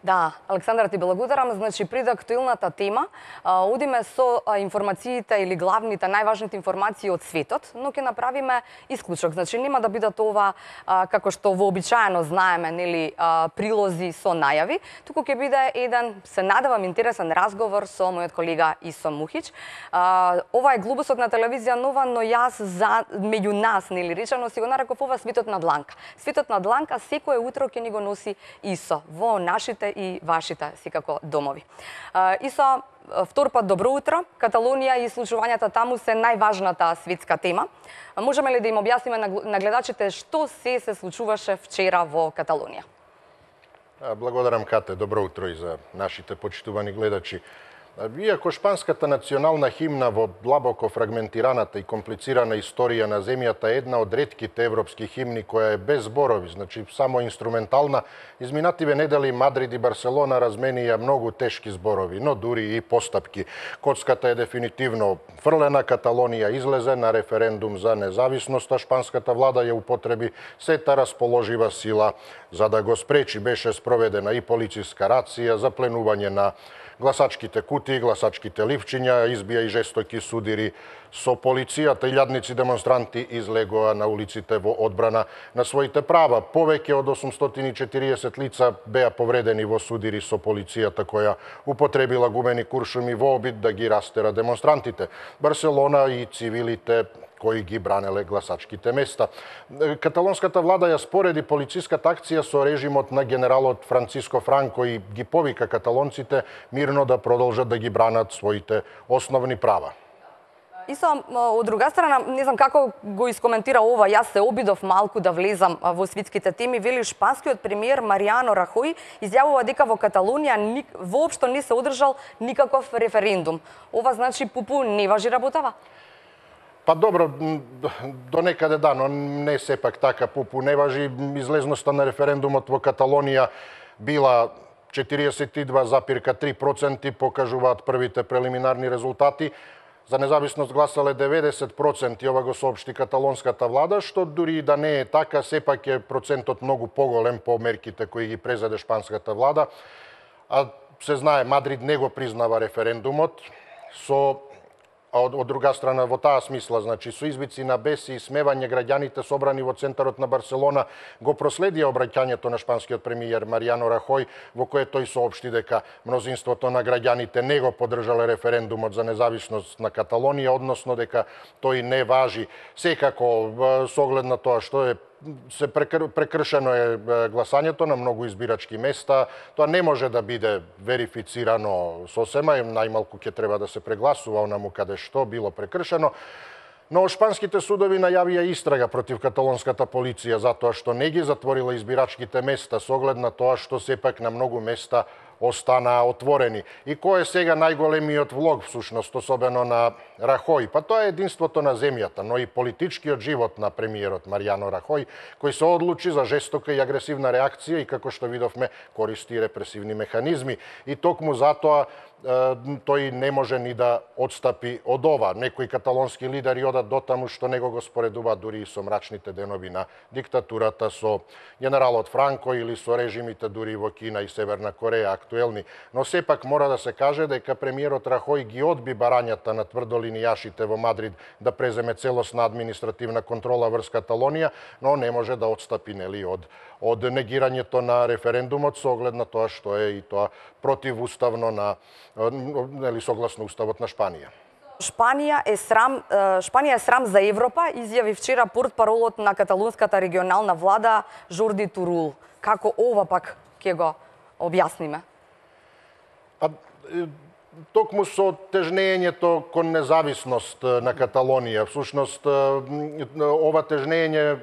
Да, Александра, ти благодарам. Значи, пред актуелната тема, одиме со информациите или главните, најважните информации од светот, но ќе направиме исклучок. Значи, нема да бидат ова, како што вообичаено знаеме, нели, прилози со најави, туку ќе биде еден, се надевам, интересен разговор со мојот колега Исо Мухич. Ова е глобусот на телевизија Нова, но јас меѓу нас, нели речено, си го нареков ова светот на дланка. Светот на дланка секое утро ќе ни го носи Исо во нашите и вашите секако домови. Исо, втор пат добро утро. Каталонија и случувањата таму се најважната светска тема. Можеме ли да им објасниме на гледачите што се случуваше вчера во Каталонија? Благодарам, Кате. Добро утро и за нашите почитувани гледачи. Иако шпанската национална химна во длабоко фрагментираната и комплицирана историја на земјата е една од ретките европски химни која е без зборови, значи само инструментална, изминативе недели Мадрид и Барселона разменија многу тешки зборови, но дури и постапки. Коцката е дефинитивно фрлена, Каталонија излезе на референдум за независност, а шпанската влада ја употреби сета расположива сила за да го спречи. Беше спроведена и полициска рација, запленување на гласачките кутии, гласачките ливчиња, избија и жестоки судири со полицијата. Илјадници демонстранти излегоа на улиците во одбрана на своите права. Повеќе од 840 лица беа повредени во судири со полицијата која употребила гумени куршуми во обид да ги растера демонстрантите. Барселона и цивилите кои ги бранеле гласачките места. Каталонската влада ја спореди полициската акција со режимот на генералот Франциско Франко и ги повика каталонците мирно да продолжат да ги бранат своите основни права. Исо, од друга страна, не знам како го искоментира ова, јас се обидов малку да влезам во светските теми, вели шпанскиот премиер Маријано Рахој изјавува дека во Каталонија воопшто не се одржал никаков референдум. Ова значи пупу не важи работава? Па добро, до некаде да, но не сепак така пупу не важи. Излезноста на референдумот во Каталонија била 42,3%, покажуваат првите прелиминарни резултати. За независност гласале 90%, ова го соопшти каталонската влада, што дури да не е така, сепак е процентот многу поголем по мерките кои ги презеде шпанската влада. А се знае, Мадрид не го признава референдумот, од друга страна, во таа смисла, значи, со извици на бес и смевање граѓаните собрани во центарот на Барселона го проследија обраќањето на шпанскиот премиер Маријано Рахој, во кое тој соопшти дека мнозинството на граѓаните не го поддржале референдумот за независност на Каталонија, односно дека тој не важи. Секако, со оглед на тоа што се прекршено е гласањето на многу избирачки места, тоа не може да биде верифицирано сосема, најмалку ќе треба да се прегласува онаму каде што било прекршено. Но шпанските судови најавија истрага против каталонската полиција затоа што не ги затворила избирачките места со оглед на тоа што сепак на многу места останаа отворени. И кој е сега најголемиот влог, всушност, особено на Рахој? Па тоа е единството на земјата, но и политичкиот живот на премиерот Маријано Рахој, кој се одлучи за жестока и агресивна реакција и, како што видовме, користи репресивни механизми. И токму затоа тој не може ни да отстапи од ова. Некои каталонски лидери одат дотаму што него го споредуваат дури и со мрачните денови на диктатурата со генералот Франко или со режимите дури во Кина и Северна Кореја актуелни. Но сепак мора да се каже дека премиерот Рахој ги одби барањата на тврдолинијашите во Мадрид да преземе целосна административна контрола врз Каталонија, но не може да отстапи нели од негирањето на референдумот со оглед на тоа што е и тоа противуставно на нели согласно уставот на Шпанија. Шпанија е срам за Европа, изјави вчера портпаролот на каталунската регионална влада Жорди Турул. Како ова пак ќе го објасниме? Токму со тежнењето кон независност на Каталонија, всушност ова тежнење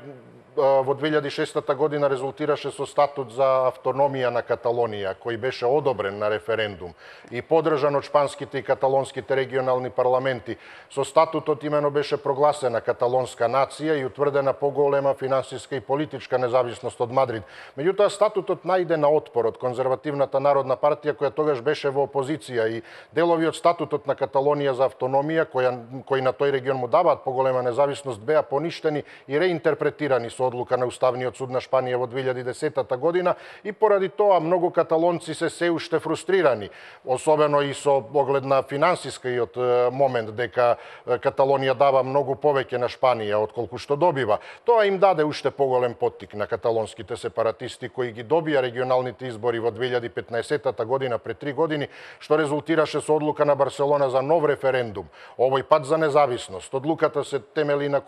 во 2006 година резултираше со статут за автономија на Каталонија, кој беше одобрен на референдум и поддржан од шпанските и каталонските регионални парламенти. Со статутот имено беше прогласена каталонска нација и утврдена поголема финансиска и политичка независност од Мадрид. Меѓутоа, статутот најде на отпор од конзервативната народна партија, која тогаш беше во опозиција, и делови од статутот на Каталонија за автономија, кои на тој регион му даваат поголема независност, беа поништени и реинтерпретирани со одлука на Уставниот суд на Шпанија во 2010 година и поради тоа многу каталонци се уште фрустрирани, особено и со оглед на финансискиот момент дека Каталонија дава многу повеќе на Шпанија отколку што добива. Тоа им даде уште поголем поттик на каталонските сепаратисти кои ги добија регионалните избори во 2015 година пред 3 години, што резултираше со одлука на Барселона за нов референдум, овој пат за независност. Одлуката се темели на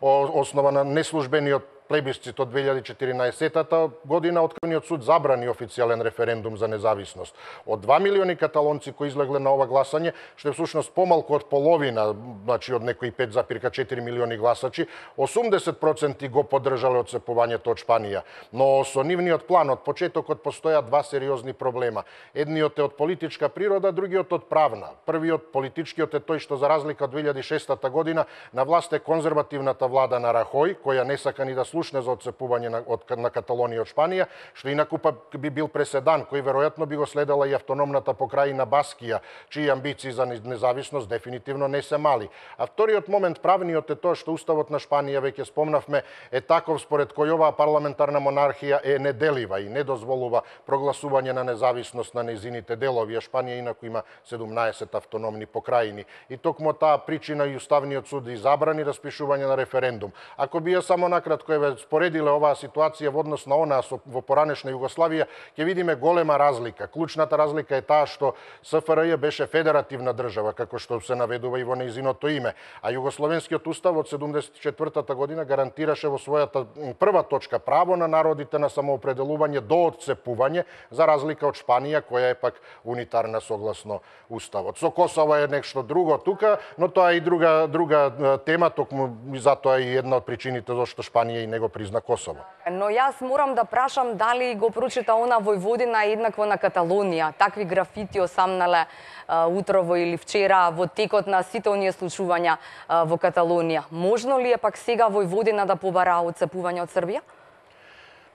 основа на неслужбениот плебисцит од 2014 година, открениот суд забрани официјален референдум за независност. Од 2 милиони каталонци кои излегле на ова гласање, што е всушност помалку од половина, значи од некои 5,4 милиони гласачи, 80% го поддржале одцепувањето од Шпанија. Но со нивниот план од почетокот постоја два сериозни проблема. Едниот е од политичка природа, другиот од правна. Првиот, политичкиот, е тој што за разлика од 2006 година на власт е конзервативната влада на Рахој, која не сака ни да слушне за одцепување на Каталонија од Шпанија, што инаку би бил преседан, кој веројатно би го следела и автономната покрајина Баскија, чии амбиции за независност дефинитивно не се мали. А вториот момент, правниот, е тоа што Уставот на Шпанија, веќе спомнавме, е таков според кој оваа парламентарна монархија е неделива и не дозволува прогласување на независност на нејзините делови, а Шпанија инаку има 17 автономни покрајини. И токму таа причина и Уставниот суд и забрани распишување на референдум. Ако би ја само накратко споредиле оваа ситуација во однос на онаа во поранешна Југославија, ќе видиме голема разлика. Клучната разлика е таа што СФРЈ беше федеративна држава, како што се наведува и во нејзиното име, а Југословенскиот устав од 74 година гарантираше во својата прва точка право на народите на самоопределување до отцепување, за разлика од Шпанија, која е пак унитарна согласно уставот. Со Косово е нешто друго тука, но тоа е и друга тема, токму затоа и една од причините зашто Шпанија и не го призна Косово. Но јас морам да прашам дали го прочита она Војводина еднакво на Каталонија. Такви графити осамнале утрово или вчера во текот на сите оние случувања во Каталонија. Можно ли е пак сега Војводина да побара отцепување од Србија?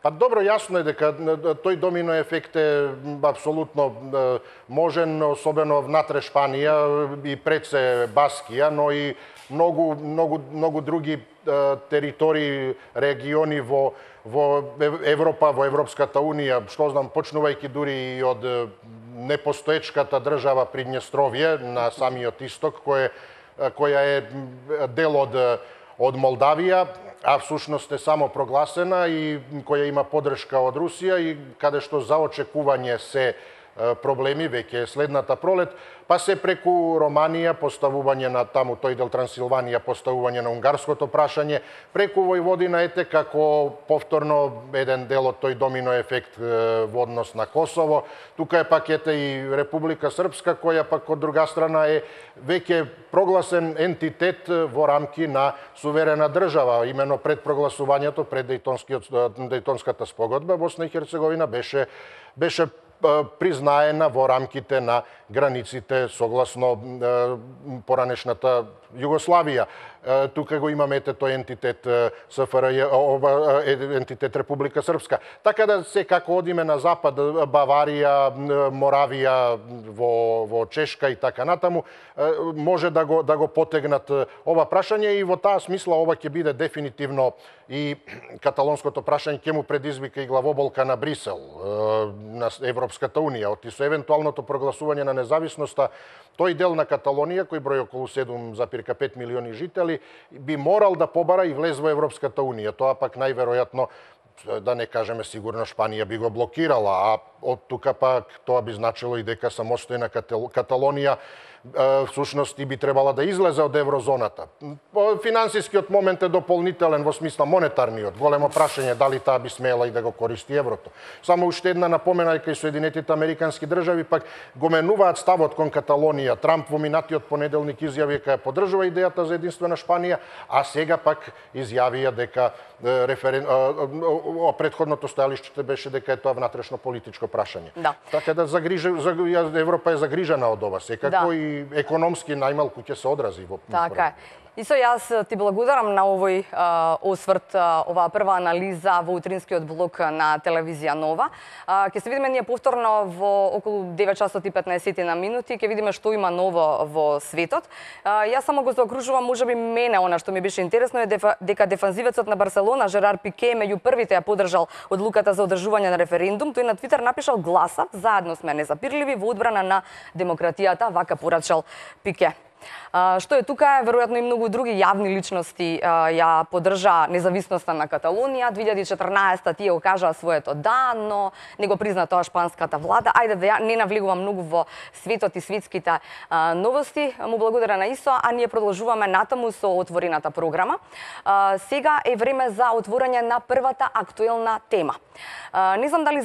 Па добро, јасно е дека тој домино ефект е апсолутно можен, особено внатре Шпанија и пред се Баскија, но и многу други територии, региони во Европа, во Европската унија, што знам, почнувајќи дури и од непостоечката држава Придњестровје на самиот исток, која е дел од Молдавија, а всушност е само прогласена и која има поддршка од Русија и каде што за очекување се проблеми веќе следната пролет, па се преку Романија поставување на таму тој дел Трансилванија, поставување на унгарското прашање, преку Војводина ете како повторно еден дел од тој домино ефект во однос на Косово. Тука е пак ете и Република Српска, која пак од друга страна е веќе прогласен ентитет во рамки на суверена држава. Имено пред прогласувањето, пред Дејтонската спогодба, Босна и Херцеговина беше признаена во рамките на границите согласно поранешната Југославија. Тука го имаме тој ентитет СФРЈ, ентитет Република Српска. Така да секако одиме на запад, Баварија, Моравија, во Чешка и така натаму, може да го потегнат ова прашање и во таа смисла ова ќе биде дефинитивно и каталонското прашање ќе му предизвика и главоболка на Брисел, на Европската унија, оти со евентуалното прогласување на независноста. Тој дел на Каталонија, кој број околу 7,5 милиони жители, би морал да побара и влез во Европската унија. Тоа пак најверојатно, да не кажеме сигурно, Шпанија би го блокирала, а од тука пак тоа би значило и дека самостојна Каталонија всушност и би требала да излезе од еврозоната. Финансискиот момент е дополнителен во смисла монетарниот. Големо прашање дали таа би смела и да го користи еврото. Само уште една напомена дека и Соединетите Американски држави пак го менуваат ставот кон Каталонија. Трамп во минатиот понеделник изјави дека ја поддржува идејата за единствена Шпанија, а сега пак изјавија дека претходното стојалиште беше дека е тоа внатрешно политичко прашање. Да. Така да Европа е загрижена од ова секако и економски најмалку ќе се одрази во така е. Исо јас ти благодарам на овој осврт, оваа прва анализа во утринскиот блок на телевизија Нова. Ќе се видиме ние повторно во околу 9 часот и 15 на минути, ќе видиме што има ново во светот. Јас само го заокружувам, можеби мене она што ми беше интересно е дека дефанзивецот на Барселона Жерар Пике меѓу првите ја поддржал одлуката за одржување на референдум. Тој на Твитер напишал: "Гласав, заедно сме незапирливи во одбрана на демократијата", вака порачал Пике. Што е тука, веројатно и многу други јавни личности ја поддржаа независноста на Каталонија. 2014 тие го кажаа своето да, но не го призна тоа шпанската влада. Ајде да ја не навлегувам многу во светот и светските новости. Му благодаря на ИСО, а ние продолжуваме натаму со отворената програма. Сега е време за отворање на првата актуелна тема. Не знам дали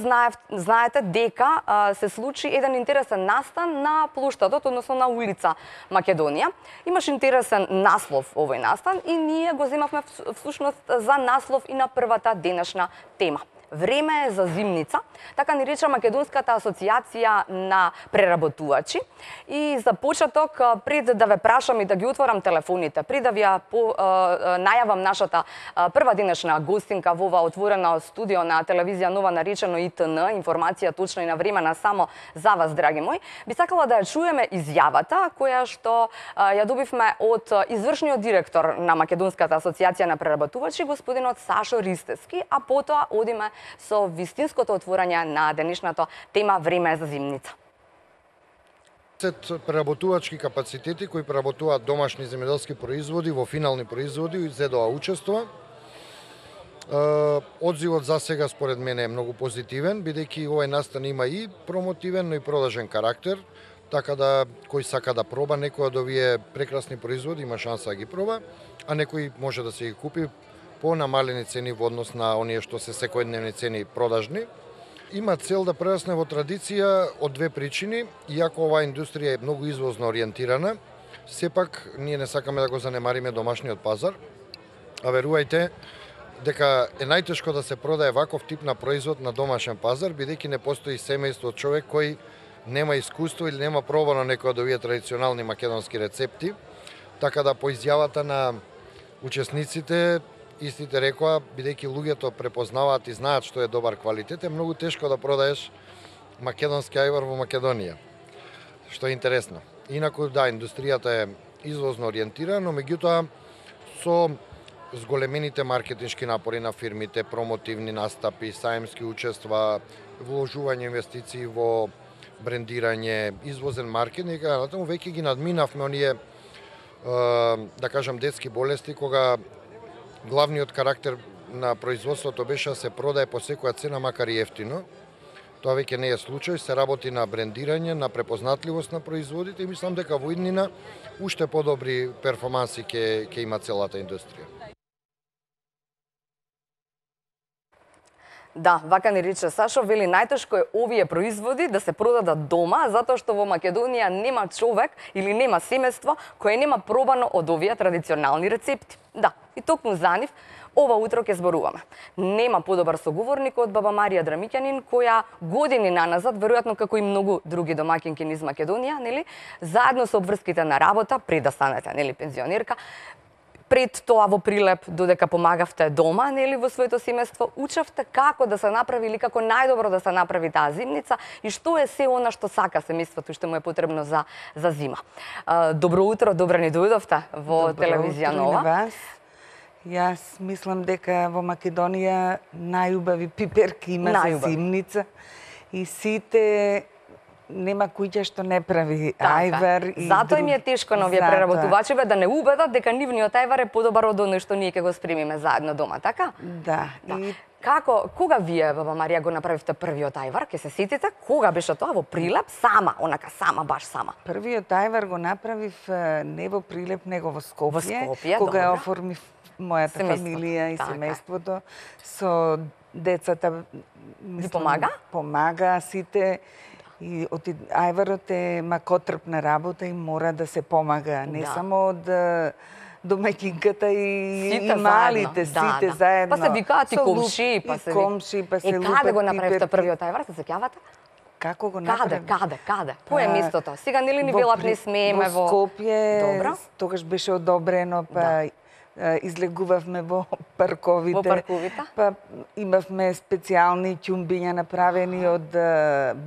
знаете дека се случи еден интересен настан на плоштадот, односно на улица Македонија. Имаш интересен наслов овој настан и ние го земавме всушност за наслов и на првата денешна тема. Време е за зимница, така ни рече Македонската асоциација на преработувачи. И за почеток, пред да ве прашам и да ги отворам телефоните, пред да ви најавам нашата прва денешна гостинка во ова отворено студио на телевизија Нова, наречено ИТН, информација точно и на времена само за вас, драги мои, би сакала да ја чуеме изјавата која што ја добивме од извршниот директор на Македонската асоциација на преработувачи, господинот Сашо Ристевски, а потоа одиме со вистинското отворање на денешната тема "Време за зимница". Преработувачки капацитети кои преработуваат домашни земјоделски производи во финални производи и ЗДО учествува. Одзивот за сега според мене е многу позитивен, бидејќи овој настан има и промотивен, но и продажен карактер, така да кој сака да проба некој од овие прекрасни производи има шанса да ги проба, а некој може да се ги купи по намалени цени во однос на оние што се секојдневни цени продажни. Има цел да прерасне во традиција од две причини. Иако оваа индустрија е многу извозно ориентирана, сепак ние не сакаме да го занемариме домашниот пазар. А верувајте дека е најтешко да се продае ваков тип на производ на домашен пазар, бидејќи не постои семејство од човек кој нема искуство или нема пробано некој од овие традиционални македонски рецепти. Така да по изјавата на учесниците, истите рекоа, бидејќи луѓето препознаваат и знаат што е добар квалитет, е многу тешко да продаеш македонски ајвар во Македонија, што е интересно. Инаку, да, индустријата е извозно ориентирана, но меѓутоа со зголемените маркетиншки напори на фирмите, промотивни настапи, саемски учества, вложување инвестиции во брендирање, извозен маркетинг, веќе ги надминавме оние, да кажам, детски болести, кога главниот карактер на производството беше да се продае по секоја цена, макар и ефтино. Тоа веќе не е случај, се работи на брендирање, на препознатливост на производите и мислам дека во иднина уште подобри перформанси ќе има целата индустрија. Да, вака ни рече Сашо, вели најтешко е овие производи да се продадат дома, затоа што во Македонија нема човек или нема семејство кое нема пробано од овие традиционални рецепти. Да, и токму за нив ова утро ќе зборуваме. Нема подобар соговорник од баба Марија Драмиќанин, која години наназад, веројатно како и многу други домаќинки низ Македонија, нели, заедно со обврските на работа, пред да станете, нели, пензионерка, пред тоа во Прилеп, додека помагавте дома, нели, во своето семејство, учевте како да се направи или како најдобро да се направи таа зимница и што е се она што сака семејството што му е потребно за зима. Добро утро, добро ни дојдовте во телевизија Нова. Јас мислам дека во Македонија најубави пиперки има за зимница и сите нема куќа што не прави ајвар. Затоа им е тешко на овие преработувачи да не убедат дека нивниот ајвар е подобар од оној што ние ќе го спремиме заедно дома, така? Да. Кога вие, баба Марија, го направивте првиот ајвар? Ке се сетите? Кога беше тоа? Во Прилеп? Сама, баш сама. Првиот ајвар го направив не во Прилеп, него во Скопје. Кога ја оформив мојата фамилија и семејството со децата. Ви помага? Помага сите. И ајварот е макотрпна работа и мора да се помага, не само од домаќинката и малите, сите заедно. Па се викаат и комши, па се лупат каде го направивте првиот ајвар, се сеќавате? Како го направи? Каде? Кој е местото? Сега нели ни велат не смееме во Скопје. Добро. Тогаш беше одобрено, па излегувавме во парковите. Во парковите? Па имавме специјални ќумбиња направени од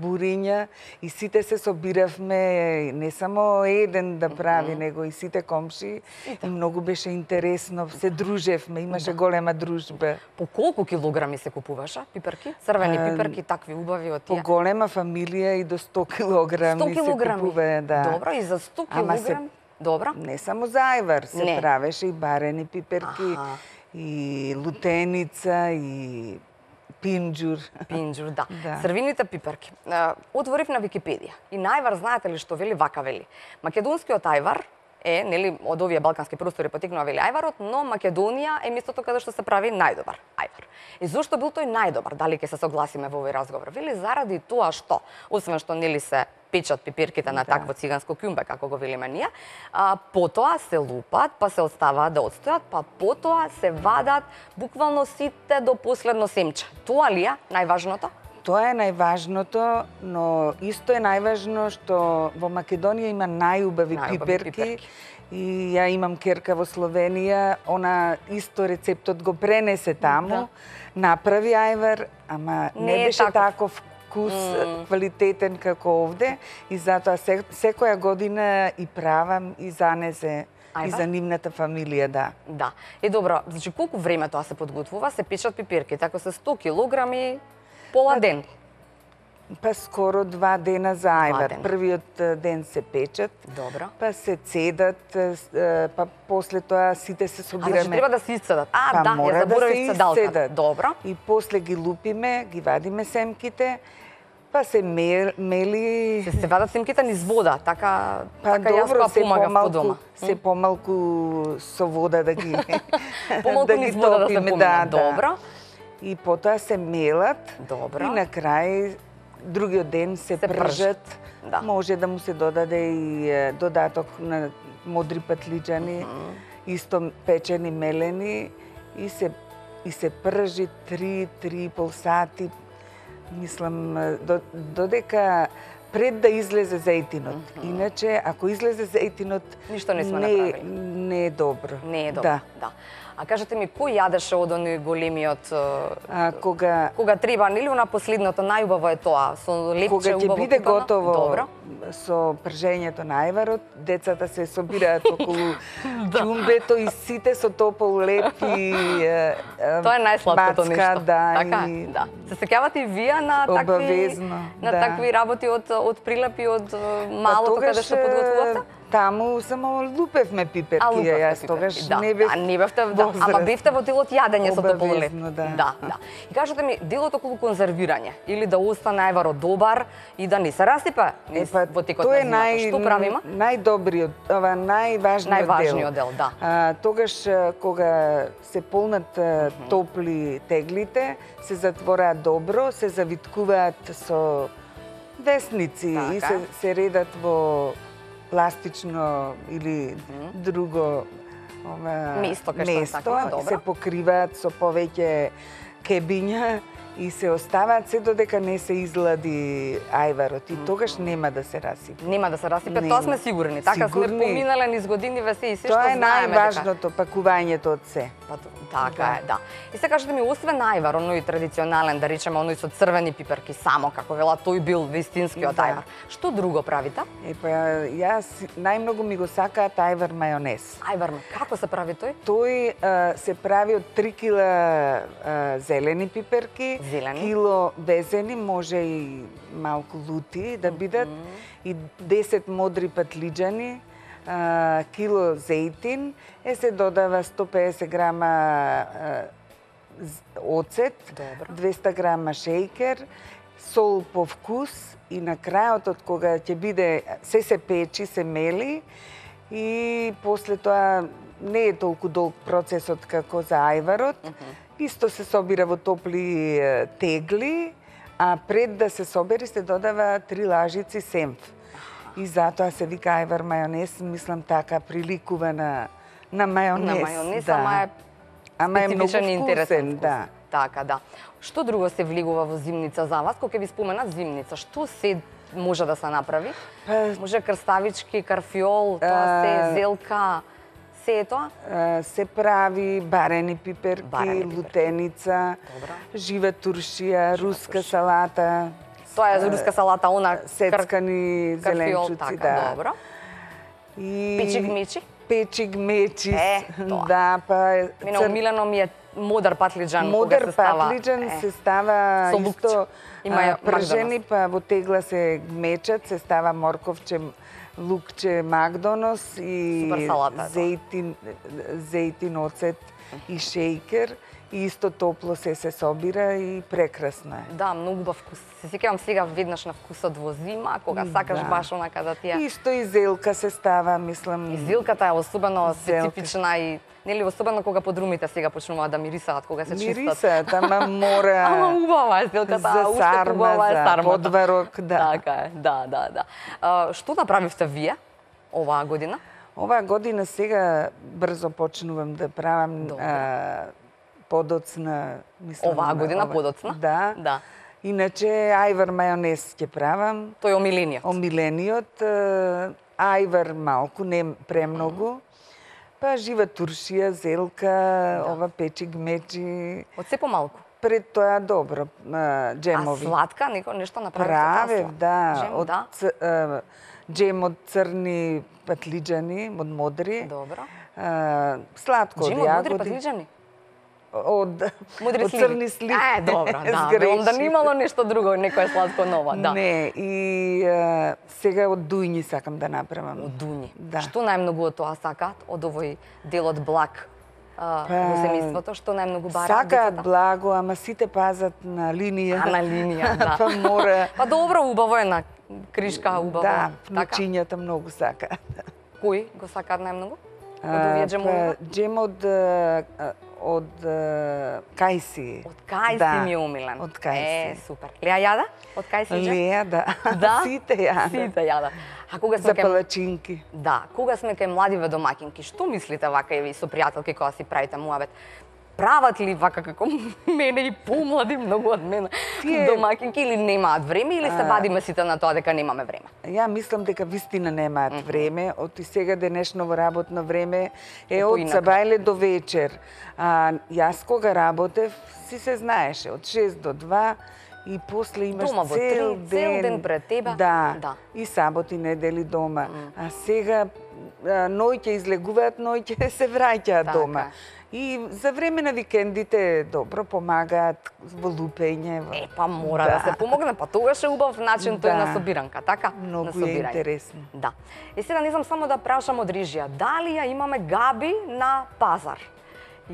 буриња и сите се собиравме, не само еден да прави, него и сите комши. И многу беше интересно, се дружевме, имаше голема дружба. По колку килограми се купуваша пиперки? Црвени пиперки, такви убави од По тие? голема фамилија и до 100 килограми 100 килограми? се купува, да. Добро, и за 100 Ама се- килограми? Добро. Не само за ајвар, се Не. правеше и барени пиперки, Аха. и лутеница, и пинџур. Пинџур, да. Да. Црвените пиперки. Отворив на Википедија и највар, знаете ли што вели, вака вели. Македонскиот ајвар е, нели, од овие балкански простори потекнува вели ајварот, но Македонија е местото каде што се прави најдобар ајвар. И зошто бил тој најдобар? Дали ќе се согласиме во овој разговор? Вели заради тоа што, освен што нели се печат пиперките на такво циганско кјумбе, како го велиме ние, потоа се лупат, па се оставаат да отстојат, па потоа се вадат буквално сите до последно семче. Тоа ли е најважното? Тоа е најважното, но исто е најважно што во Македонија има најубави пиперки. И ја имам керка во Словенија, она исто рецептот го пренесе таму, направи ајвар, ама не беше таков вкус квалитетен како овде и затоа секоја година и правам и занесе и за нивната фамилија, да. Да. Добро, значи колку време тоа се подготвува? Се печат пиперките, ако се 100 килограми, пола ден. Па скоро 2 дена за ајвар. Првиот ден се печат, Добро. па се цедат, па после тоа сите се собираме. Значи треба да се исцедат. Па да, мора ја заборавив да се цедалката. исцедат. Добро. И после ги лупиме, ги вадиме семките, па се мели... Се вадат семките низ вода, така Па така јас добро, па помагам по дома. се помалку со вода да ги Помалку да ги низ вода да се топиме, помине. Добро. И потоа се мелат. Добро. И на крај другиот ден се пржат. Да. Може да му се додаде и додаток на модри патлиџани, исто печени, мелени и се пржи 3-3,5 сати. Мислам додека пред да излезе зејтинот. Иначе ако излезе зејтинот, Ништо не сме направили. Не е добро. Не е добро. Да. А кажете ми, кој јадеше од оној големиот кога треба, нели на последното најубаво е тоа, со лепче убаво. Кога ќе биде купено? готово Добро. со пржењето на ајварот, децата се собираат околу ќумбето и сите со топол леп и тоа е најслаткото нешто. Да, така, и... да. Се сеќавате и вие на такви работи од прилепи од малото каде што подготвувавте? Таму само лупевме пиперки, јас тогаш не бев ама бевте во делот јадење со топол леп. Да. И кажете ми, делот околу конзервирање или да остане ајварот добар и да не се расипе во текот на зимата. Што правиме? Најдобриот, најважниот дел, да. Тогаш кога се полнат топли теглите, се затвораат добро, се завиткуваат со весници и се редат во пластично или друго место, се покриваат со повеќе кебиња и се оставаат се додека не се излади ајварот и тогаш нема да се расипе. Нема да се расипе, тоа сме сигурни. Така сме поминале низ годиниве се и се што знаеме. Тоа е знаеме. најважното, пакувањето од се. Така е, да. И се кажете ми, освен ајвар, оној традиционален, да речеме, оној со црвени пиперки само, како вела, тој бил вистинскиот ајвар. Што друго правите? Јас најмногу ми го сакаат ајвар мајонез. Ајвар, како се прави тој? Тој се прави од 3 кила зелени пиперки, кило безени, може и малку лути да бидат, и 10 модри патлиџани, кило зејтин, се додава 150 грама оцет, 200 грама шејкер, сол по вкус и на крајот од кога ќе биде се печи, се мели и после тоа не е толку долг процесот како за ајварот. Исто се собира во топли тегли, а пред да се собери се додава 3 лажици семф. И затоа се вика ајвар мајонез, мислам така приликува на мајонез. На мајонез, ама е специфичен и интересен вкус. Така, да. Што друго се влегува во зимница за вас? Кога ќе ви спомена зимница, што се може да се направи? Може крставички, карфиол, тоа се зелка, се е тоа? Се прави барени пиперки, лутеница, жива туршија, руска салата. Тоа е руска салата, она сецкани зеленчуци, да. Добро. И печиг мечи? Печиг мечи, тоа. да, па... Мене омилено ми е модар патлиџан. Модар патлиџан се става со лукче. исто Има пржени, па во тегла се мечат, се става морковче, лукче, магдонос и зејтин оцет и шејкер. И исто топло се собира и прекрасно е. Да, многу убав вкус. Се сеќавам сега веднаш на вкусот во зима, кога сакаш баш онака да ти ја... Исто и зелка се става, мислам. И зелката е особено специфична и нели особено кога подрумите сега почнуваат да мирисаат кога се чистат. Мирисаат, ама мора. Ама убава е зелката, за сарма, за подварок, да. Така е, да. Што направивте вие оваа година? Оваа година сега брзо почнувам да правам подоцна, мислам. Оваа година подоцна? Да. Иначе ајвар мајонез ќе правам. Тој е омилениот. Омилениот. Ајвар малку, не премногу. Па жива туршија, зелка, ова печиг мечи. Од се помалку. Пред тоа добро, джемови. А сладка, нешто направите? Правев, да. Джем, да. Джем од црни патлиџани, од модри. Добро. Сладко од јагоди. Джем од модри патлиџани? Од црни сливи. Добро, да. Велам да немало нешто друго, некое сладко ново, да. Не, и сега од дујни сакам да направам. Од дујни? Да. Што најмногу од тоа сакаат? Од овој дел од благ во семејството? Што најмногу бараат децата? Сакаат благо, ама сите пазат на линија. На линија, да. Па мора... Па добро, убаво е на кришка, убаво. Да, внучињата многу сакаат. Кои го сакаат најмногу? Од овие джемови? Джем од кајси. Од кајси ми е умилен. Од кајси. Супер. Леа јада? Од кајси джем? Леа, да. Да? Сите јада. Сите јада. А кога сме За палачинки. Да, кога сме кај младиве домаќинки, што мислите вака еви со пријателки кога си правите муабет? Прават ли вака како мене и помлади многу од мене домаќинки или немаат време или се вадиме сите на тоа дека немаме време? Ја мислам дека вистина немаат време, од и сега денешново работно време е од сабајле до вечер. Јас кога работев, си се знаеше, од 6 до 2 и после имаш цел ден пред тебе. Да. И саботи, недели дома. А сега ноќе излегуваат, ноќе се враќаат дома. И за време на викендите добро помагаат во лупење. Па мора да се помогне, па тогаш е убав начин тој на собиранка, така? Многу е интересно. Да. И сега не знам само да прашам од режија, дали ја имаме Габи на пазар?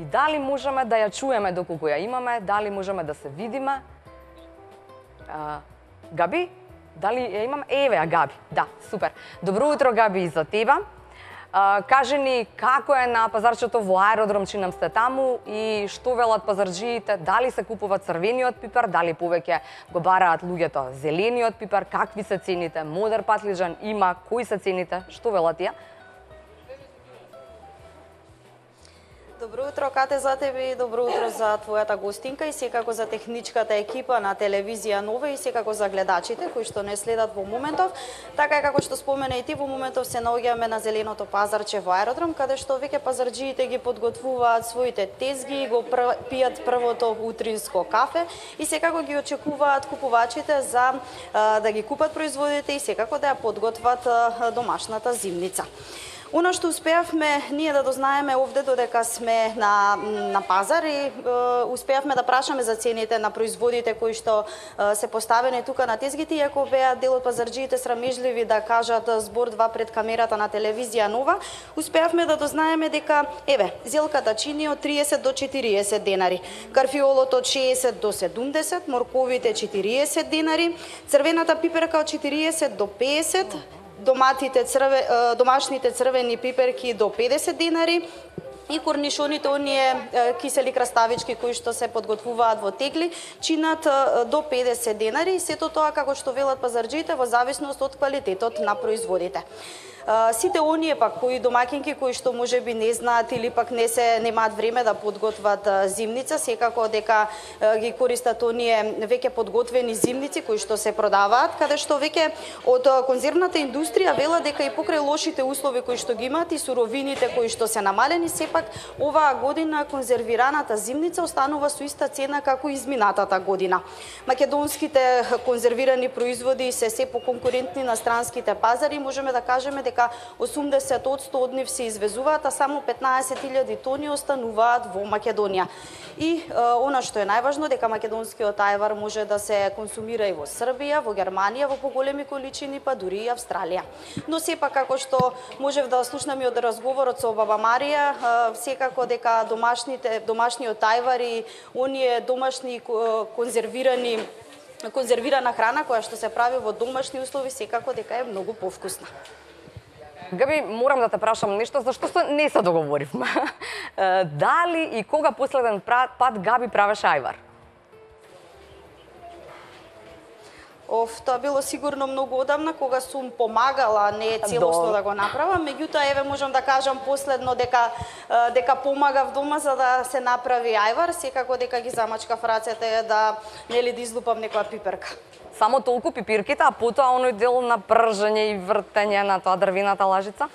И дали можеме да ја чуеме доколку ја имаме, дали можеме да се видиме? Габи? Дали ја имаме? Еве ја Габи. Да, супер. Добро утро, Габи, и за тебе. Кажи ни како е на пазарчето во аеродром, чи нам сте таму и што велат пазарџиите, дали се купува црвениот пипер, дали повеќе го бараат луѓето зелениот пипер, какви се цените, модар патлиџан има, кои се цените, што велат тие? Добро утро, Кате, за тебе и добро утро за твојата гостинка и секако за техничката екипа на телевизија Нова и секако за гледачите кои што не следат во моментов. Така е како што спомена и ти, во моментов се наоѓаме на зеленото пазарче во аеродром, каде што веќе пазарџиите ги подготвуваат своите тезги и го пијат првото утринско кафе и секако ги очекуваат купувачите за да ги купат производите и секако да ја подготват домашната зимница. Оно што успеавме ние да дознаеме овде додека сме на пазар и успеавме да прашаме за цените на производите кои што се поставени тука на тезгите, иако беа дел од пазарџиите срамежливи да кажат збор два пред камерата на телевизија Нова, успеавме да дознаеме дека еве зелката чини од 30 до 40 денари, карфиолот од 60 до 70, морковите 40 денари, црвената пиперка од 40 до 50, домашните црвени пиперки до 50 денари, и корнишоните, оние кисели краставички кои што се подготвуваат во тегли, чинат до 50 денари и сето тоа како што велат пазарџиите во зависност од квалитетот на производите. Сите оние пак кои домаќинки кои што можеби не знаат или пак немаат време да подготват зимница, секако дека ги користат оние веќе подготвени зимници кои што се продаваат, каде што веќе од конзервната индустрија велат дека и покрај лошите услови кои што ги имаат и суровините кои што се намалени, сепак оваа година конзервираната зимница останува со иста цена како изминатата година. Македонските конзервирани производи се поконкурентни на странските пазари, можеме да кажеме дека 80% од нив се извезуваат, а само 15.000 тони остануваат во Македонија. И она што е најважно, дека македонскиот ајвар може да се консумира и во Србија, во Германија, во поголеми количини, па дури и Австралија. Но сепак, како што можев да слушнам и од разговорот со баба Марија, секако дека домашниот ајвар и оние домашни конзервирана храна која што се прави во домашни услови, секако дека е многу повкусна. Габи, морам да те прашам нешто, зашто не се договоривме. Дали и кога последен пат Габи правеше ајвар? Тоа било сигурно многу одамна, кога сум помагала, не целосно да го направам, меѓутоа еве можам да кажам последно дека помагав дома за да се направи ајвар, секако дека ги замачкав рацете да излупам некоја пиперка. Само толку пипирките, а потоа оној дел на пржење и вртење на тоа дрвената лажица?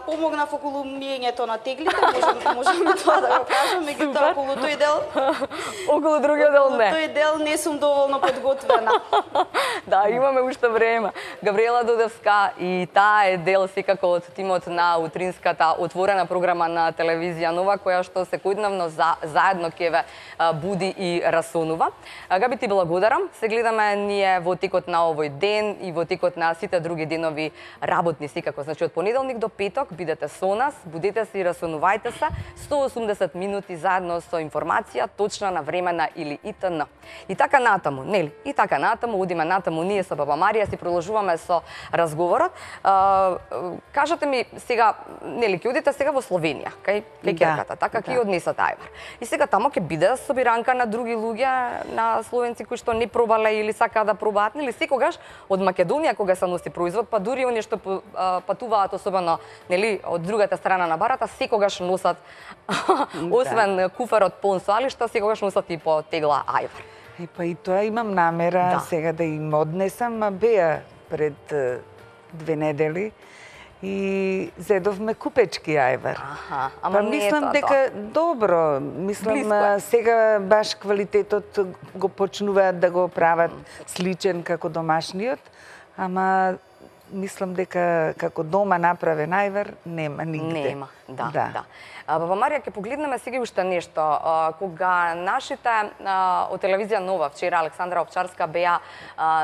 Помогнав околу миењето на теглите, можам тоа да го кажам, меѓутоа околу тој дел околу другиот дел не. Тој дел не сум доволно подготвена. Да, имаме уште време. Габриела Дудевска и таа е дел секако од тимот на утринската отворена програма на телевизија Нова, која што секојдневно заедно ќе ве буди и расонува. Габи, ти благодарам. Се гледаме ние во текот на овој ден и во текот на сите други денови работни секако. Значи од понеделник до петок бидете со нас, будете се и расонувајте се 180 минути заедно со информација точна, навремена или итн. И така натаму, нели? И така натаму, одиме натаму ние со баба Марија, си продолжуваме со разговорот. Кажете ми сега, нели, ќе одите сега во Словенија, кај ќерката, така ќе однесете ајвар. И сега тамо ќе биде собиранка на други луѓе, на словенци кои што не пробале или сакаат да пробаат, нели, секогаш од Македонија кога се носи производ, па дури оние што патуваат особено, нели, од другата страна на барата, секогаш носат освен куферот полн со алишта, секогаш носат и по тегла ајвар. Па и тоа имам намера сега да им однесам, беа пред 2 недели и зедовме купечки ајвар. Па мислам дека добро, мислам сега баш квалитетот го почнуваат да го прават сличен како домашниот, ама мислам дека како дома направен ајвар нема нигде. Нема, да. Баба Марија, ќе погледнеме сега уште нешто. Кога нашите од телевизија Нова вчера Александра Овчарска беа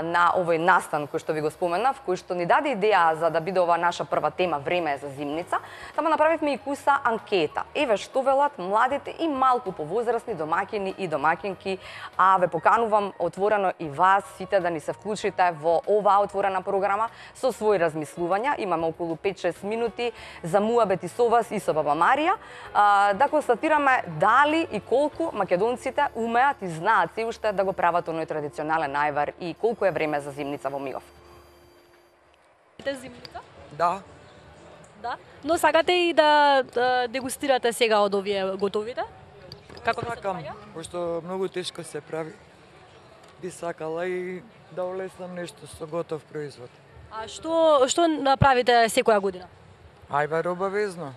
на овој настан кој што ви го споменав, кој што ни даде идеја за да биде ова наша прва тема време за зимница, тама направивме и куса анкета. Еве што велат младите и малку повозрасни домаќини и домаќинки, а ве поканувам отворено и вас сите да ни се вклучите во оваа отворена програма со своји размислувања. Имаме околу 5-6 минути за муабети со вас и со баба Марија, да констатираме дали и колку македонците умеат и знаат се уште да го прават оној традиционален ајвар и колку е време за зимница во Мигов. Зимница? Да. Да. Но сакате и да дегустирате сега од овие готовите? Како ви се допаѓа? Пошто многу тешко се прави. Би сакала и да олеснам нешто со готов производ. А што направите секоја година? Ајвар обавезно.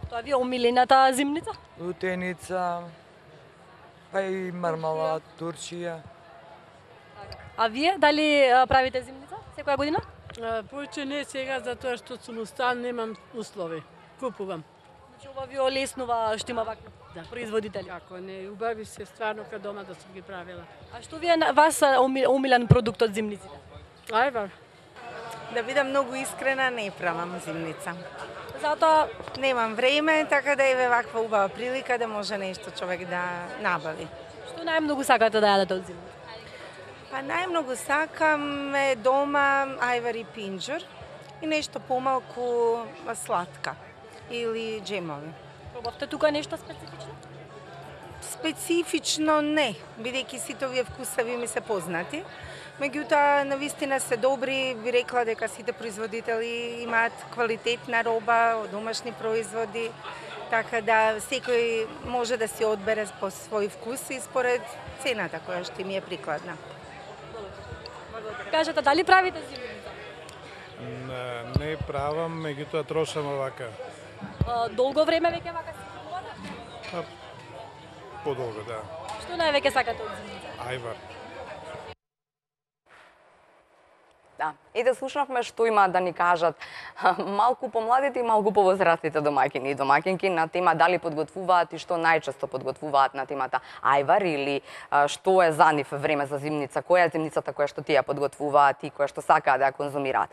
Тоа ви е омилената зимница? Лутеница, па и мармалад, турчија. А вие дали правите зимница секоја година? Повеќе не сега, затоа што сум устан, немам услови. Купувам. Значи ова ви олеснува што има вакви производители? Како не, убави се стварно кај дома да сум ги правила. А што ви е вас омилен продукт од зимниците? Ајвар. Да бидам многу искрена, не правам зимница. Затоа немам време, така да еве ваква убава прилика да може нешто човек да набави. Што најмногу сакате да јадете од зимница? Па најмногу сакам дома ајвар и пинџур и нешто помалку сладка или джемови. Пробавте тука нешто специфично? Специфично не, бидејќи сите овие вкусови ми се познати. Меѓутоа, навистина се добри, би рекла дека сите производители имаат квалитетна роба, домашни производи, така да секој може да си одбере по свој вкус и според цената која што ми е прикладна. Кажете, дали правите зимница? Не правам, меѓутоа трошам овака. Долго време веќе вака си купувате? Подолго, да. Што највеќе сакате од зимница? Ајвар. Да, и да слушнавме што има да ни кажат малку помладите и малку повозрастните домаќини и домаќинки на тема дали подготвуваат и што најчесто подготвуваат на темата ајвар или што е за нив време за зимница, која е зимницата која што тие подготвуваат и која што сакаат да ја конзумираат.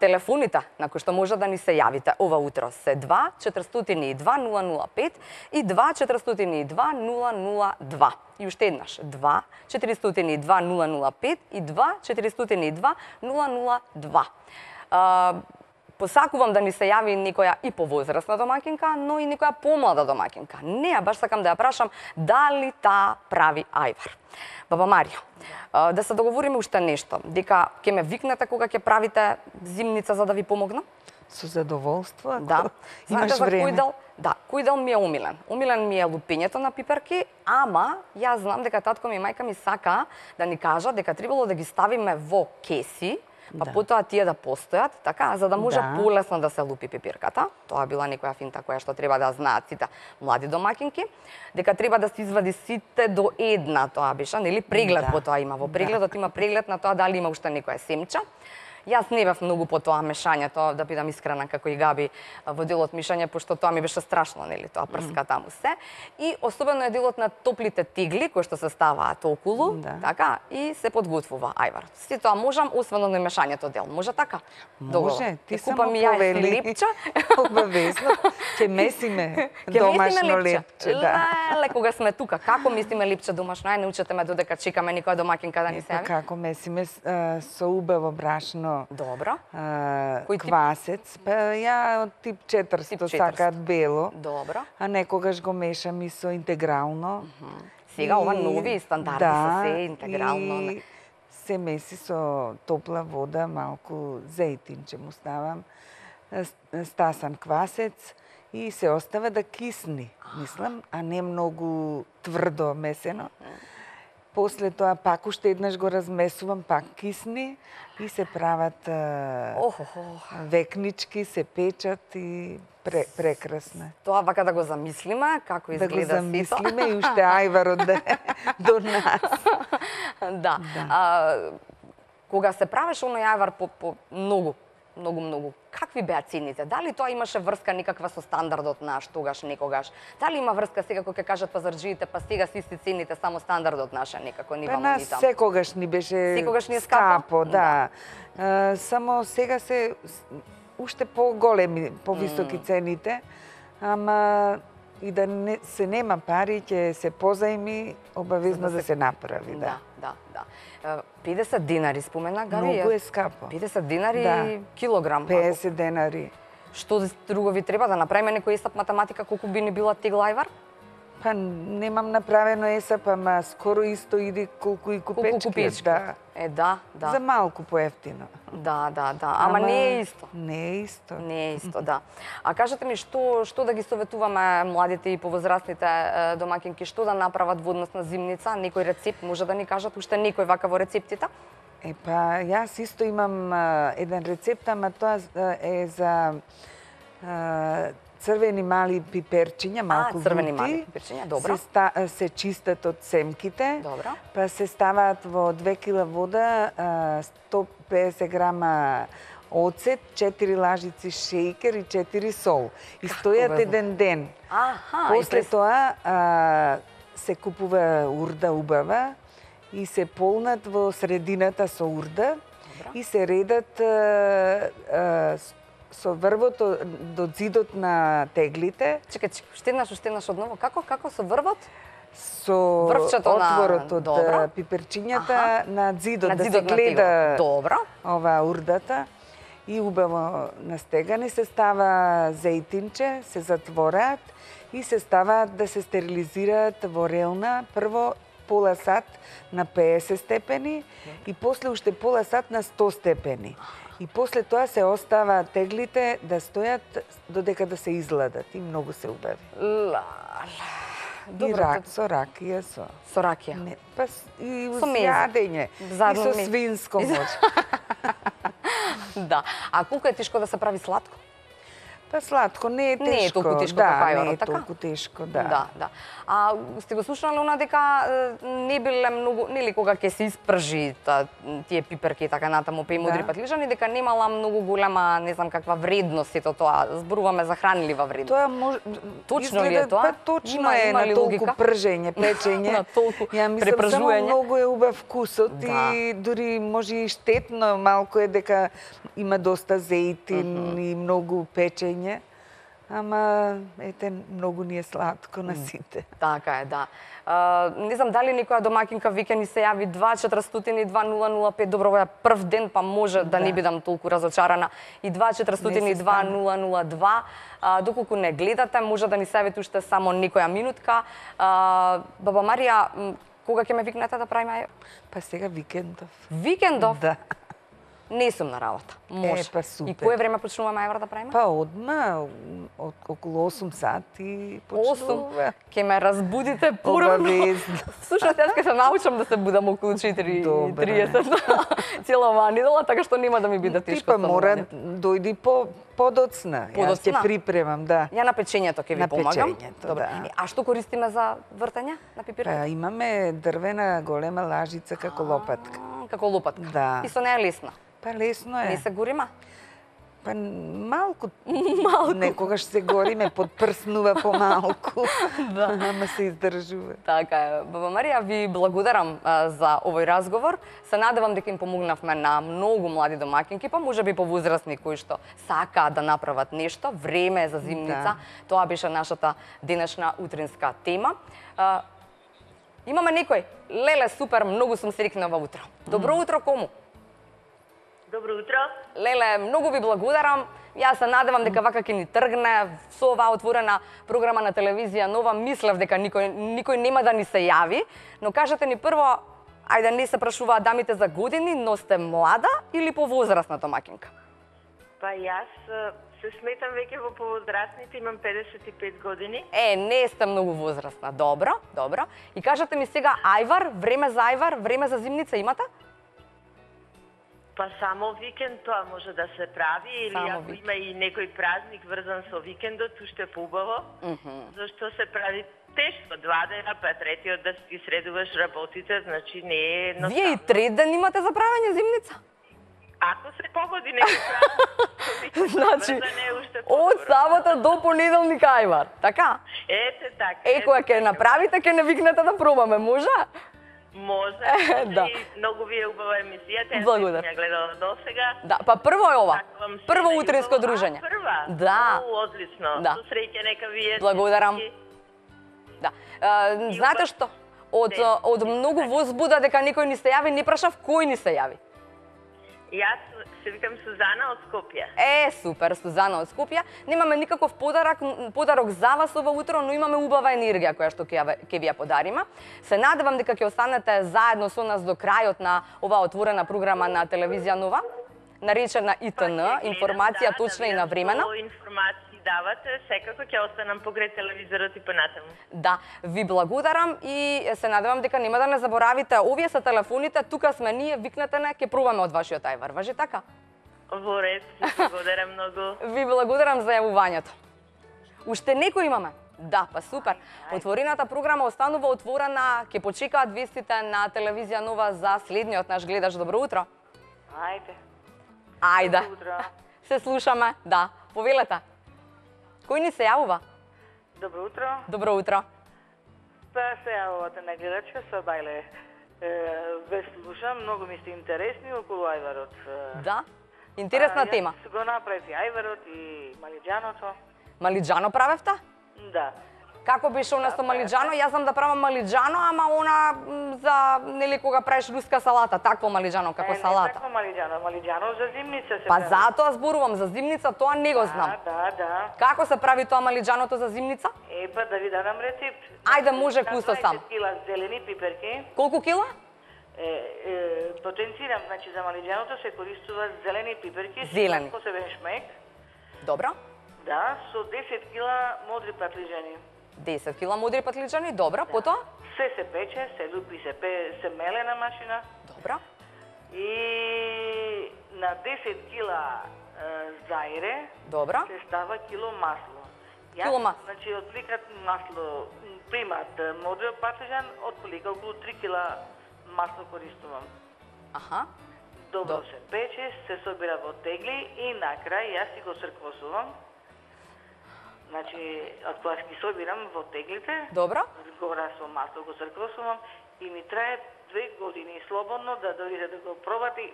Телефоните на кои што може да ни се јавите ова утро се 2 402 005 и 2 402 002. И уште еднаш 2 402 005 и 2 402 002. Посакувам да ни се јави некоја и повозрастна домаќинка, но и некоја помлада домаќинка. Неа баш сакам да ја прашам дали таа прави ајвар. Баба Маријо, да се договориме уште нешто, дека ќе ме викнете кога ќе правите зимница за да ви помогнам? Со задоволство, ако да. имаш време. Кој дел ми е умилен? Умилен ми е лупењето на пиперки, ама јас знам дека татко ми и мајка ми сака да ни кажат дека требало да ги ставиме во кеси, па потоа тие да постојат, така, за да може полесно да се лупи пипирката. Тоа била некоја финта која што треба да знаат сите млади домаќинки, дека треба да се извади сите до една, тоа беше, нели преглед потоа има во прегледот, има преглед на тоа дали има уште некоја семча. Јас не бев многу по тоа мешањето, да бидам искрена како и Габи во делот мишање, пошто тоа ми беше страшно, нели, тоа прска таму се. И особено е делот на топлите тегли кои што се ставаат околу, така, и се подготвува ајвар. Си тоа можам, освен на мешањето дел. Може така? Може, ти само купам јајци лепче. Обавезно, ќе месиме домашно лепче. Леле, кога сме тука, како месиме лепче домашно? Ај, научете ме додека чекаме некоја домаќинка да ни се јави. Како месиме со убаво брашно. Добро. Квасец, па ја од тип 400 сакаат бело. Добро. А некогаш го мешам и со интегрално. Сега ова нови стандарди се интегрално. И се меси со топла вода, малку зејтинче му ставам, стасан квасец и се остава да кисни, мислам, а не многу тврдо месено. После тоа пак уште еднаш го размесувам, пак кисни и се прават векнички, се печат и прекрасно. Тоа вака да го замислиме, како изгледа сето. Да го замислиме и уште ајварот до нас. Да. Кога се правеше оној ајвар по многу, какви беа цените? Дали тоа имаше врска никаква со стандардот наш тогаш некогаш? Дали има врска сега кога ќе кажат пазарџиите, па сега си исти цените, само стандардот наш некако ни ваму ни таму? Секогаш ни беше скапо, да. Само сега се уште поголеми, повисоки цените, ама и да се нема пари, ќе се позајми, обавезно да се направи, да. Да. 50 динари спомена, Габи. Многу е скапо. 50 динари килограм. 50 динари. Што друго ви треба да направиме некој есап математика колку би ни била тегла ајвар? Па немам направено есап, ама скоро исто иди колку и купечки. Да. Да. За малку поевтино. Да. Ама не е исто. Не е исто. Не е исто, да. А кажете ми што да ги советуваме младите и повозрастните домаќинки, што да направат во однос на зимница? Некој рецепт може да ни кажат уште некој вака во рецептите? Па јас исто имам еден рецепт, ама тоа е за црвени мали пиперчиња, малку црвени мали пиперчиња, добро. Се чистат од семките. Добро. Па се ставаат во 2 кила вода, 150 грама оцет, 4 лажици шејкер и 4 сол. И стојат еден ден. После тоа се купува урда убава и се полнат во средината со урда и се редат со врвото до зидот на теглите. Чекај, уште еднаш одново. Како со врвот? Со отворот од пиперчињата на зидот, да се гледа ова урдата. и убаво настегани се става зејтинче, се затвораат и се ставаат да се стерилизираат во релна, прво пола сат на 50 степени и после уште пола сат на 100 степени. И после тоа се оставаат теглите да стојат додека да се изладат и многу се убави. И со ракија, Со ракија? Не, па и Со меза. јадење. И со свинско може. Да. А колку е тешко да се прави сладко? Па сладко не е тешко. Не е толку тешко да, како ајварот, не е така? толку тешко, да. Да. А сте го слушнале она дека не биле многу, нели кога ќе се испржи тие пиперки и така натаму пе и мудри патлижани, дека немала многу голема, не знам каква вредност сето тоа. Зборуваме за хранлива вредност. Тоа може Точно ли е тоа? Па точно е на толку пржење, печење. На толку Ја мислам само многу е убав вкусот и дури може и штетно малку е дека има доста зејтин и многу печење. Ама, ете, многу ни е сладко на сите. Така е, да. Не знам дали некоја домакинка вика ни се јави 2400-2005. Добро, ова е прв ден, па може да не бидам толку разочарана. И 2400-2002. Доколку не гледате, може да ни се јавите уште само некоја минутка. Баба Марија, кога ќе ме викнете да правиме? Па сега викендов. Викендов? Да. Не сум на работа. Може. Па супер. И кое време почнуваме ајвар да правиме? Па одма, околу 8 сати почнува. 8? Ке ме разбудите порано. Обавезно. Слушајте, јас ке се научам да се будам околу 4:30 цела оваа недела, така што нема да ми биде тешко. Типа мора дојди подоцна. Јас ќе припремам, да. Ја на печењето ќе ви помагам. На печењето, Добро. да. А што користиме за вртање на пипирката? Па имаме дрвена голема лажица како лопатка. Како лопатка. Да. И со неа лесно. Па лесно е. Не се горима? Па малку. Некогаш се гориме, подпрснува помалку. Да. Ама се издржува. Така е. Баба Марија, ви благодарам за овој разговор. Се надевам дека им помогнавме на многу млади домакинки, па можеби повозрасни кои што сакаат да направат нешто. Време е за зимница. Тоа беше нашата денешна утринска тема. Имаме некој. Леле, супер, многу сум среќнава утро. Добро утро кому? Добро утро. Леле, многу ви благодарам. Јас се надевам дека вака ќе ни тргне со оваа отворена програма на телевизија Нова. Мислев дека никој нема да ни се јави, но кажете ни прво, ајде не се прашуваат дамите за години, но сте млада или повозрасна домакинка? Па јас се сметам веќе во повозрасните, имам 55 години. Не сте многу возрастна. Добро, добро. И кажете ми сега ајвар, време за зимница имате? Па само викенд тоа може да се прави, или ако има и некој празник врзан со викендот, уште поубаво. Зашто се прави тешко, 2 дена, па третиот да си средуваш работите, значи не е едноставно. Вие и трет ден имате за правење зимница? Ако се погоди некој празник, значи, од сабота до понеделник ајвар, така? Ете така. Кога ќе направите, ќе не викнете да пробаме, може? Може, да. Многу ви е убава емисијата, благодарам. Ја гледала до сега. Да, па прво е ова. Прво утринско дружење. Прва? Да. Одлично. Да. Со среќа нека вие. Благодарам. Да. Знаете што? Од многу возбуда дека некој ни се јави, не прашав кој ни се јави. Јас се викам Сузана од Скопје. Супер, Сузана од Скопје. Немаме никаков подарок за вас ова утро, но имаме убава енергија која што ќе ви ја подариме. Се надевам дека ќе останете заедно со нас до крајот на оваа отворена програма на телевизија Нова, наречена ИТН, информација точна и навремена. Информации давате, секако ќе останам покрај телевизорот и понатаму. Да, ви благодарам и се надевам дека нема да не заборавите. Овие се телефоните, тука сме ние, викнете не, ќе пробаме од вашиот ајвар. Важи така? Во ред, благодарам многу. Ви благодарам за јавувањето. Уште некој имаме? Да, па супер. Отворената програма останува отворена, ќе почекаат вестите на телевизија Нова за следниот наш гледаш. Добро утро. Ајде. Добро утро. Се слушаме, да. Повелете. Кој ни се јавува? Добро утро. Добро утро. Па се јавувате на гледачка со Бајле. Ве слушам, многу ми сте интересни околу ајварот. Да? Интересна тема. Јас го направив и ајварот и малиџаното. Малиџано правевте? Да. Како беше она со малиџано? Јас знам да правам малиџано, ама она за нели кога правиш руска салата, такво малиџано како салата. Не, такво малиџано за зимница се Па прави. затоа зборувам за зимница, тоа не го знам. Да. Како се прави тоа малиџаното за зимница? Па да ви дадам рецепт. Ајде, може кусо сам. 20 кила зелени пиперки. Колку кила? Потенцирам, значи за малиџаното се користуваат зелени пиперки, Зелени. посебен шмек. Добро. Да, со 10 кила модри патлиџани. 10 кила мудри патлиџани, добро, потоа? Се пече, се лупи, се меле на машина. Добро. И на 10 кила зајре Добро. се става кило масло. Кило масло. Значи, отвликат масло, примат модри патлиџан, отвлика околу 3 кила масло користувам. Аха. Добро се пече, се собира во тегли и на крај јас си го црквосувам. Значи, од кога ги собирам во теглите, Добро. гора со масло го црквосувам и ми трае 2 години слободно да дојдете да го пробате.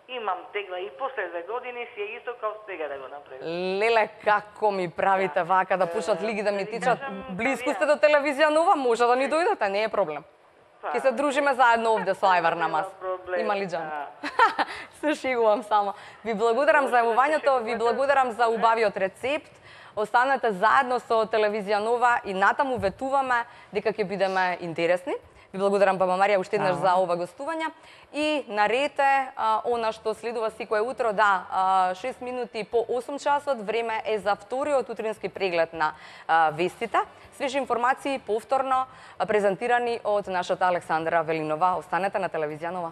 Имам тегла и после 2 години си е исто као сега да го направим. Леле, како ми правите вака да пушат лиги да ми тичат? Близко сте до телевизија Нова, може да ни дојдете, не е проблем. Ќе се дружиме заедно овде со Ајвар на мас. И малиџан. Се шегувам само. Ви благодарам за јавувањето, ви благодарам за убавиот рецепт. Останете заедно со телевизија Нова и натаму ветуваме дека ќе бидеме интересни. Ви благодарам, баба Марија, уште еднаш за ова гостување. И нарете она што следува секое утро, да, 6 минути по 8 часот, време е за вториот утрински преглед на вестите. Свежи информации повторно презентирани од нашата Александра Велинова. Останете на телевизија Нова.